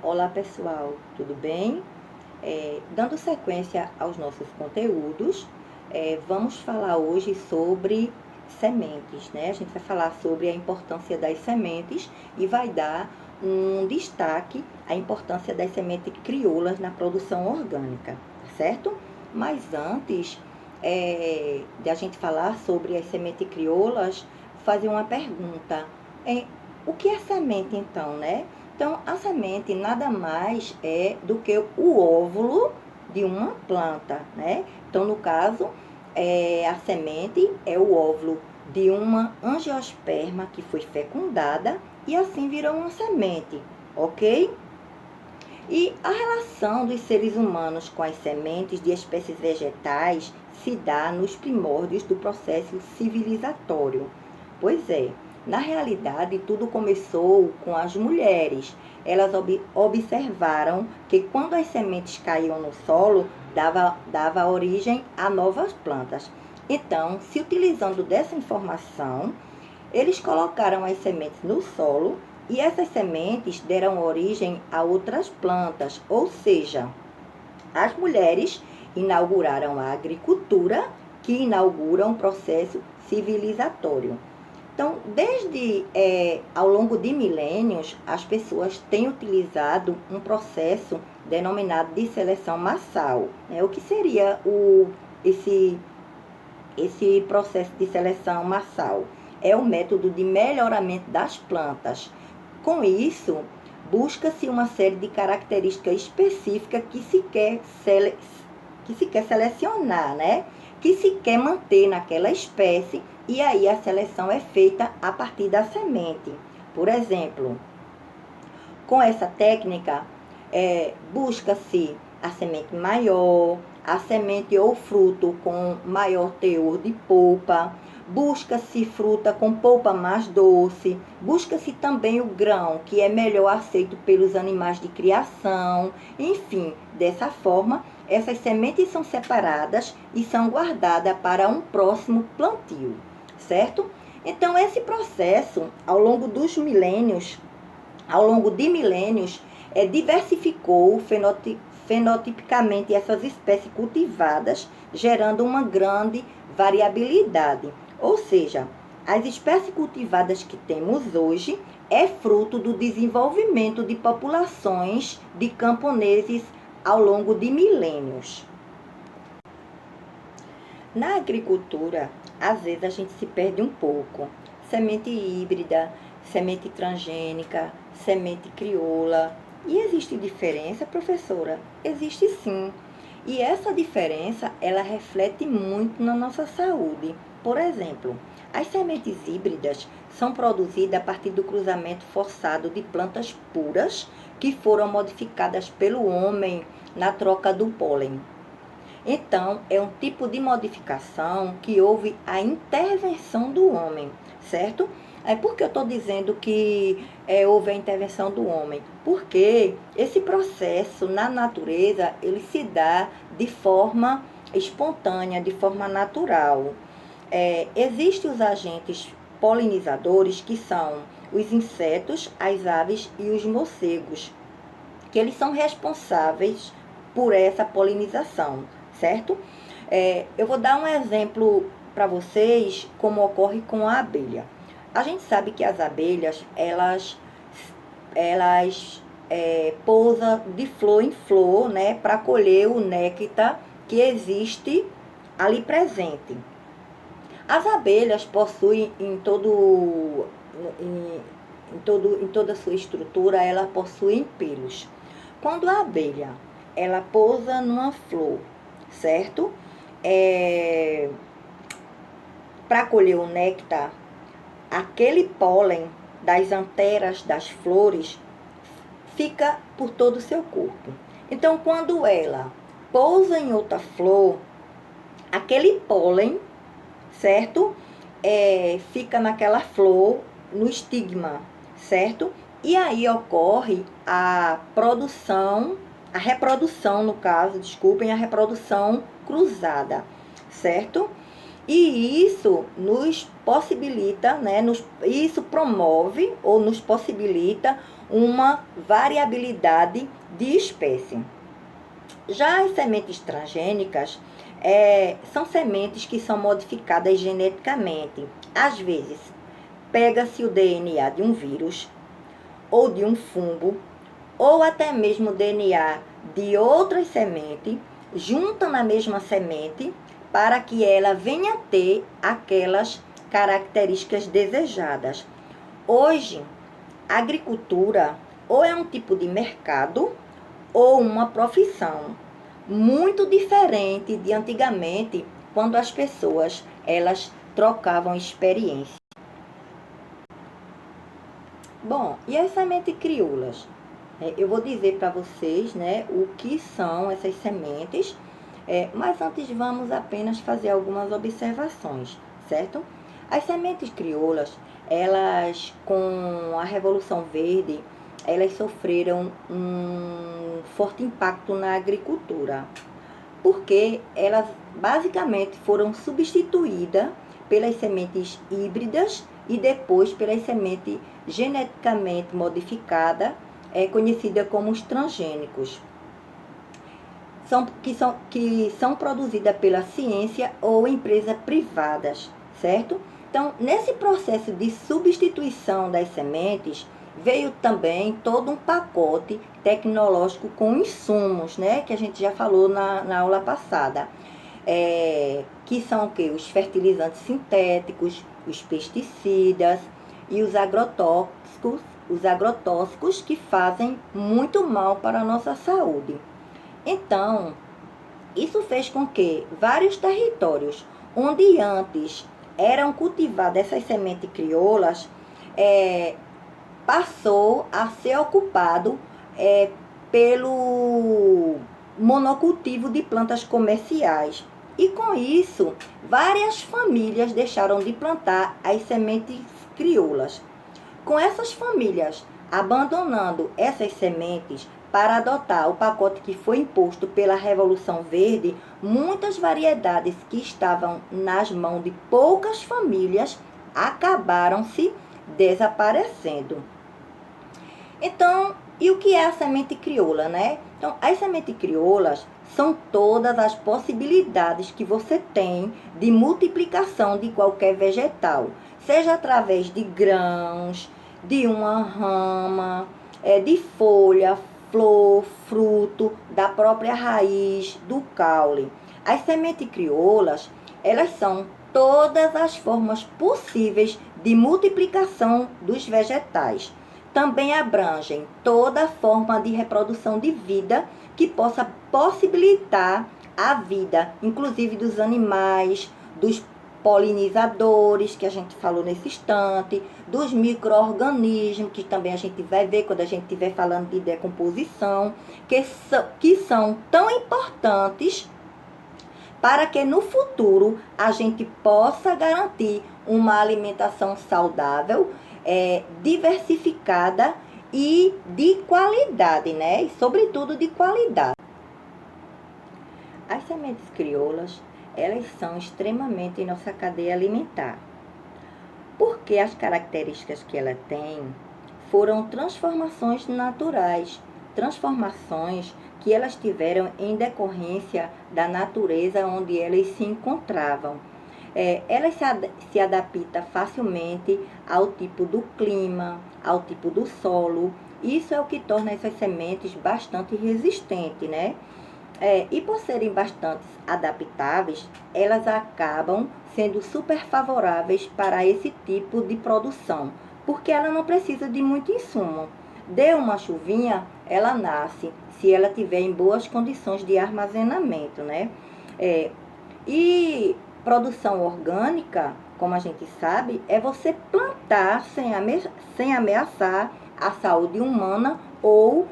Olá pessoal, tudo bem? Dando sequência aos nossos conteúdos, vamos falar hoje sobre sementes, né? A gente vai falar sobre a importância das sementes e vai dar um destaque à importância das sementes crioulas na produção orgânica, certo? Mas antes de a gente falar sobre as sementes crioulas, fazer uma pergunta. O que é semente então, né? Então, a semente nada mais é do que o óvulo de uma planta, né? Então, no caso, a semente é o óvulo de uma angiosperma que foi fecundada e assim virou uma semente, ok? E a relação dos seres humanos com as sementes de espécies vegetais se dá nos primórdios do processo civilizatório. Pois é, na realidade tudo começou com as mulheres. Elas observaram que quando as sementes caíam no solo, dava origem a novas plantas. Então, se utilizando dessa informação, eles colocaram as sementes no solo e essas sementes deram origem a outras plantas, ou seja, as mulheres inauguraram a agricultura, que inaugura um processo civilizatório. Então, desde ao longo de milênios, as pessoas têm utilizado um processo denominado de seleção massal. Né? O que seria esse processo de seleção massal? É o método de melhoramento das plantas. Com isso, busca-se uma série de características específicas que se quer selecionar, né? Que se quer manter naquela espécie, e aí a seleção é feita a partir da semente. Por exemplo, com essa técnica, busca-se a semente maior, a semente ou fruto com maior teor de polpa, busca-se fruta com polpa mais doce, busca-se também o grão, que é melhor aceito pelos animais de criação. Enfim, dessa forma, essas sementes são separadas e são guardadas para um próximo plantio, certo? Então, esse processo, ao longo de milênios, diversificou fenotipicamente essas espécies cultivadas, gerando uma grande variabilidade. Ou seja, as espécies cultivadas que temos hoje é fruto do desenvolvimento de populações de camponeses ao longo de milênios. Na agricultura, às vezes a gente se perde um pouco. Semente híbrida, semente transgênica, semente crioula. E existe diferença, professora? Existe sim. E essa diferença, ela reflete muito na nossa saúde. Por exemplo, as sementes híbridas são produzidas a partir do cruzamento forçado de plantas puras que foram modificadas pelo homem na troca do pólen. Então, é um tipo de modificação que houve a intervenção do homem, certo? Por que eu estou dizendo que houve a intervenção do homem? Porque esse processo na natureza, ele se dá de forma espontânea, de forma natural. Existem os agentes polinizadores, que são os insetos, as aves e os morcegos, que eles são responsáveis por essa polinização, certo? Eu vou dar um exemplo para vocês como ocorre com a abelha. A gente sabe que as abelhas, elas pousam de flor em flor, né, para colher o néctar que existe ali presente. As abelhas possuem em toda a sua estrutura, ela possui pelos. Quando a abelha ela pousa numa flor, certo? Para colher o néctar, aquele pólen das anteras das flores fica por todo o seu corpo. Então, quando ela pousa em outra flor, aquele pólen, certo? Fica naquela flor, no estigma, certo? E aí ocorre a reprodução, no caso, desculpem, a reprodução cruzada, certo? E isso nos possibilita, né, isso promove ou nos possibilita uma variabilidade de espécie. Já as sementes transgênicas são sementes que são modificadas geneticamente. Às vezes, pega-se o DNA de um vírus ou de um fungo, ou até mesmo o DNA de outras sementes, junta na mesma semente para que ela venha ter aquelas características desejadas. Hoje, a agricultura ou é um tipo de mercado ou uma profissão muito diferente de antigamente, quando as pessoas elas trocavam experiência. Bom, e as sementes crioulas? Eu vou dizer para vocês, né, o que são essas sementes, mas antes vamos apenas fazer algumas observações, certo? As sementes crioulas, elas com a Revolução Verde, elas sofreram um forte impacto na agricultura, porque elas basicamente foram substituídas pelas sementes híbridas e depois pelas sementes geneticamente modificadas, conhecida como os transgênicos, que são produzidas pela ciência ou empresas privadas, certo? Então, nesse processo de substituição das sementes, veio também todo um pacote tecnológico com insumos, né? Que a gente já falou na aula passada. Que são o quê? Os fertilizantes sintéticos, os pesticidas e os agrotóxicos que fazem muito mal para a nossa saúde. Então, isso fez com que vários territórios onde antes eram cultivadas essas sementes crioulas, passou a ser ocupado pelo monocultivo de plantas comerciais. E com isso, várias famílias deixaram de plantar as sementes crioulas. Com essas famílias abandonando essas sementes para adotar o pacote que foi imposto pela Revolução Verde, muitas variedades que estavam nas mãos de poucas famílias acabaram se desaparecendo. Então, e o que é a semente crioula, né? Então, as sementes crioulas são todas as possibilidades que você tem de multiplicação de qualquer vegetal, seja através de grãos, de uma rama, de folha, flor, fruto, da própria raiz, do caule. As sementes crioulas, elas são todas as formas possíveis de multiplicação dos vegetais. Também abrangem toda forma de reprodução de vida que possa possibilitar a vida, inclusive dos animais, dos polinizadores, que a gente falou nesse instante, dos micro-organismos, que também a gente vai ver quando a gente estiver falando de decomposição, que são tão importantes para que no futuro a gente possa garantir uma alimentação saudável, diversificada e de qualidade, né? E sobretudo de qualidade. As sementes crioulas, elas são extremamente em nossa cadeia alimentar, porque as características que ela tem foram transformações naturais, transformações que elas tiveram em decorrência da natureza onde elas se encontravam. Elas se adaptam facilmente ao tipo do clima, ao tipo do solo. Isso é o que torna essas sementes bastante resistentes, né? E por serem bastante adaptáveis, elas acabam sendo super favoráveis para esse tipo de produção, porque ela não precisa de muito insumo. Deu uma chuvinha, ela nasce, se ela tiver em boas condições de armazenamento, né? E produção orgânica, como a gente sabe, é você plantar sem ameaçar a saúde humana ou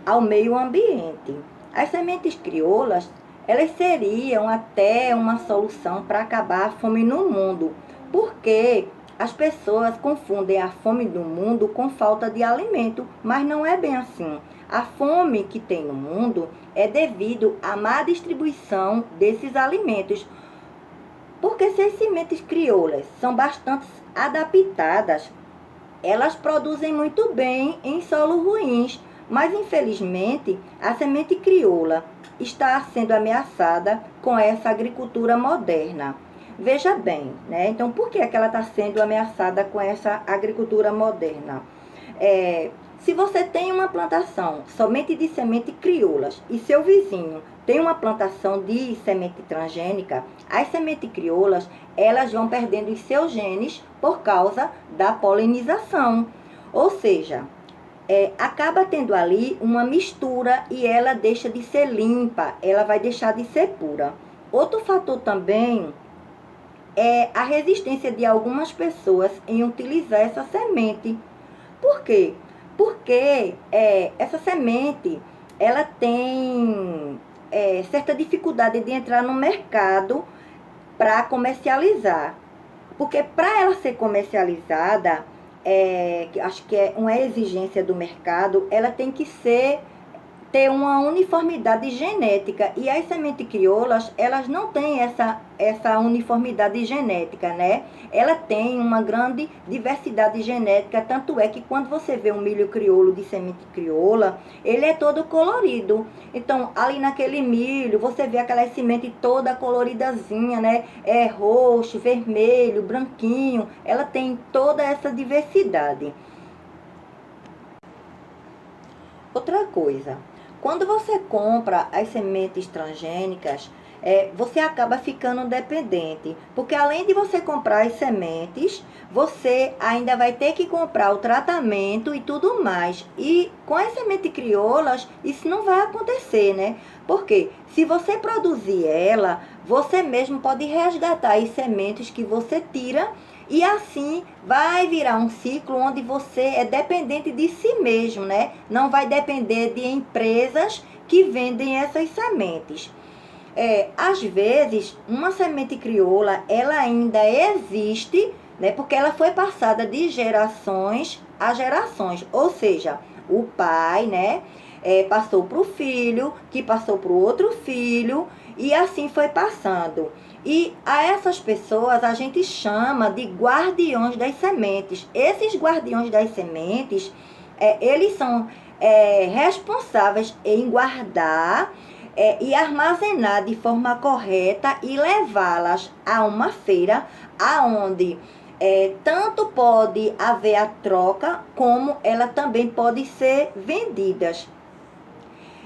ao meio ambiente. As sementes crioulas, elas seriam até uma solução para acabar a fome no mundo, porque as pessoas confundem a fome do mundo com falta de alimento, mas não é bem assim. A fome que tem no mundo é devido à má distribuição desses alimentos, porque se as sementes crioulas são bastante adaptadas, elas produzem muito bem em solos ruins, mas infelizmente a semente crioula está sendo ameaçada com essa agricultura moderna. Veja bem, né? Então, por que é que ela está sendo ameaçada com essa agricultura moderna? Se você tem uma plantação somente de semente crioulas e seu vizinho tem uma plantação de semente transgênica, as sementes crioulas, elas vão perdendo os seus genes por causa da polinização. Ou seja, acaba tendo ali uma mistura e ela deixa de ser limpa, ela vai deixar de ser pura. Outro fator também é a resistência de algumas pessoas em utilizar essa semente. Por quê? Porque essa semente, ela tem certa dificuldade de entrar no mercado para comercializar. Porque para ela ser comercializada, acho que é uma exigência do mercado, ela tem que ter uma uniformidade genética. E as sementes crioulas, elas não têm essa uniformidade genética, né? Ela tem uma grande diversidade genética, tanto é que quando você vê um milho crioulo de semente crioula, ele é todo colorido. Então, ali naquele milho, você vê aquela semente toda coloridazinha, né? É roxo, vermelho, branquinho. Ela tem toda essa diversidade. Outra coisa, quando você compra as sementes transgênicas, você acaba ficando dependente, porque além de você comprar as sementes, você ainda vai ter que comprar o tratamento e tudo mais. E com as sementes crioulas, isso não vai acontecer, né? Porque se você produzir ela, você mesmo pode resgatar as sementes que você tira e assim vai virar um ciclo onde você é dependente de si mesmo, né? Não vai depender de empresas que vendem essas sementes. Às vezes, uma semente crioula, ela ainda existe, né? Porque ela foi passada de gerações a gerações. Ou seja, o pai, né? Passou para o filho, que passou para o outro filho, e assim foi passando. E a essas pessoas a gente chama de guardiões das sementes. Esses guardiões das sementes, eles são responsáveis em guardar e armazenar de forma correta e levá-las a uma feira aonde tanto pode haver a troca, como ela também pode ser vendidas.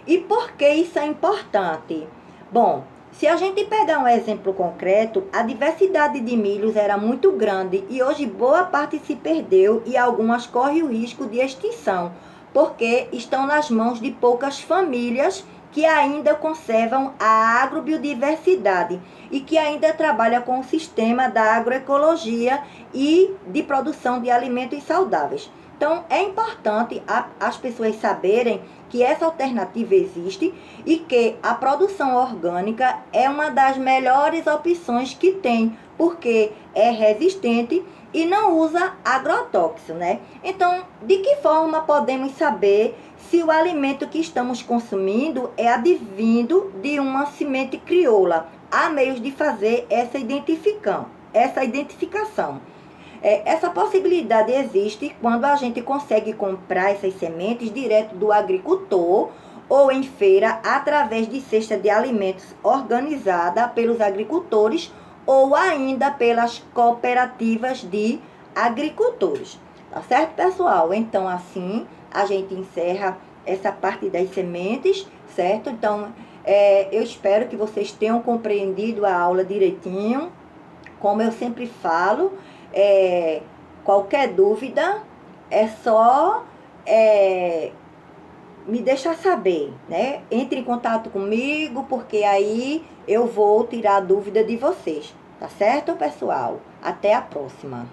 E por que isso é importante? Bom, se a gente pegar um exemplo concreto, a diversidade de milhos era muito grande e hoje boa parte se perdeu e algumas correm o risco de extinção, porque estão nas mãos de poucas famílias que ainda conservam a agrobiodiversidade e que ainda trabalham com o sistema da agroecologia e de produção de alimentos saudáveis. Então, é importante as pessoas saberem que essa alternativa existe e que a produção orgânica é uma das melhores opções que tem, porque é resistente e não usa agrotóxico, né? Então, de que forma podemos saber se o alimento que estamos consumindo é advindo de uma semente crioula? Há meios de fazer essa identificação. Essa possibilidade existe quando a gente consegue comprar essas sementes direto do agricultor ou em feira através de cesta de alimentos organizada pelos agricultores ou ainda pelas cooperativas de agricultores. Tá certo, pessoal? Então, assim, a gente encerra essa parte das sementes, certo? Então, eu espero que vocês tenham compreendido a aula direitinho. Como eu sempre falo, qualquer dúvida é só me deixar saber, né? Entre em contato comigo, porque aí eu vou tirar a dúvida de vocês. Tá certo, pessoal? Até a próxima.